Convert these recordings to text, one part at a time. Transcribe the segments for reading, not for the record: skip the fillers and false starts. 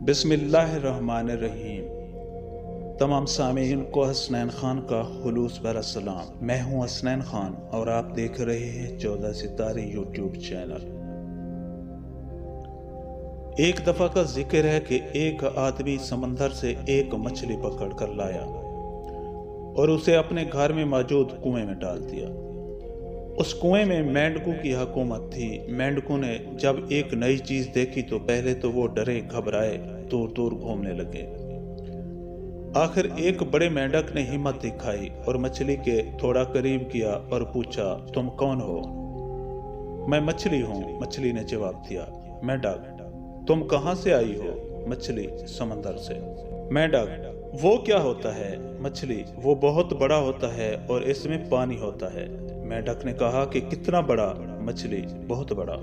बिस्मिल्लाहिर्रहमानिर्रहीम। तमाम सामीन को हसनैन खान का खुलूस भरा सलाम। मैं हूं हसनैन खान और आप देख रहे हैं 14 सितारे यूट्यूब चैनल। एक दफा का जिक्र है कि एक आदमी समंदर से एक मछली पकड़ कर लाया और उसे अपने घर में मौजूद कुएं में डाल दिया। उस कुएं में मेंढकों की हुकूमत थी। मेंढकों ने जब एक नई चीज देखी तो पहले तो वो डरे घबराए, दूर दूर घूमने लगे। आखिर एक बड़े मेंढक ने हिम्मत दिखाई और मछली के थोड़ा करीब किया और पूछा, तुम कौन हो? मैं मछली हूँ, मछली ने जवाब दिया। मेंढक, तुम कहाँ से आई हो? मछली, समंदर से। मेंढक, वो क्या होता है? मछली, वो बहुत बड़ा होता है और इसमें पानी होता है। मेंढक ने कहा कि कितना बड़ा? मछली, बहुत बड़ा।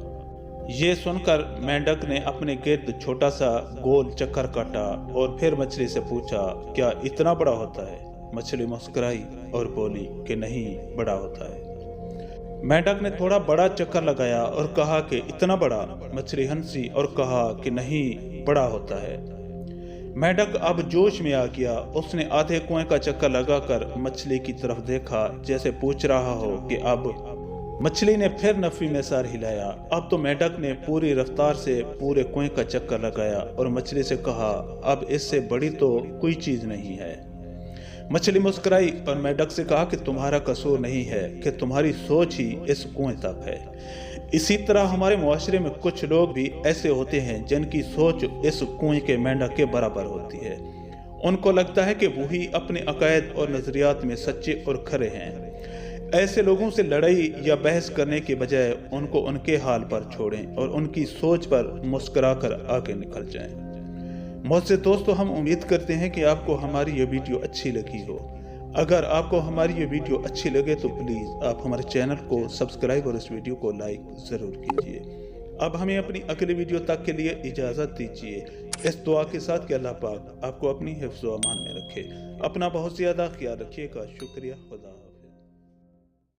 ये सुनकर मेंढक ने अपने गिर्द छोटा सा गोल चक्कर काटा और फिर मछली से पूछा, क्या इतना बड़ा होता है? मछली मुस्कुराई और बोली कि नहीं, बड़ा होता है। मेंढक ने थोड़ा बड़ा चक्कर लगाया और कहा कि इतना बड़ा? मछली हंसी और कहा कि नहीं, बड़ा होता है। मेंढक अब जोश में आ गया। उसने आधे कुएं का चक्कर लगाकर मछली की तरफ देखा, जैसे पूछ रहा हो कि अब। मछली ने फिर नफी में सर हिलाया। अब तो मेंढक ने पूरी रफ्तार से पूरे कुएं का चक्कर लगाया और मछली से कहा, अब इससे बड़ी तो कोई चीज नहीं है। मछली मुस्कुराई और मेंढक से कहा कि तुम्हारा कसूर नहीं है कि तुम्हारी सोच ही इस कुएं तक है। इसी तरह हमारे मुआशरे में कुछ लोग भी ऐसे होते हैं जिनकी सोच इस कुएं के मेंढक के बराबर होती है। उनको लगता है कि वही अपने अकायद और नजरियात में सच्चे और खरे हैं। ऐसे लोगों से लड़ाई या बहस करने के बजाय उनको उनके हाल पर छोड़ें और उनकी सोच पर मुस्कुराकर आगे निकल जाएं। मुझसे दोस्तों, हम उम्मीद करते हैं कि आपको हमारी ये वीडियो अच्छी लगी हो। अगर आपको हमारी ये वीडियो अच्छी लगे तो प्लीज़ आप हमारे चैनल को सब्सक्राइब और इस वीडियो को लाइक ज़रूर कीजिए। अब हमें अपनी अगली वीडियो तक के लिए इजाज़त दीजिए, इस दुआ के साथ कि अल्लाह पाक आपको अपनी हिफ्ज़ व अमान में रखे। अपना बहुत ज़्यादा ख्याल रखिएगा। शुक्रिया। खुदा।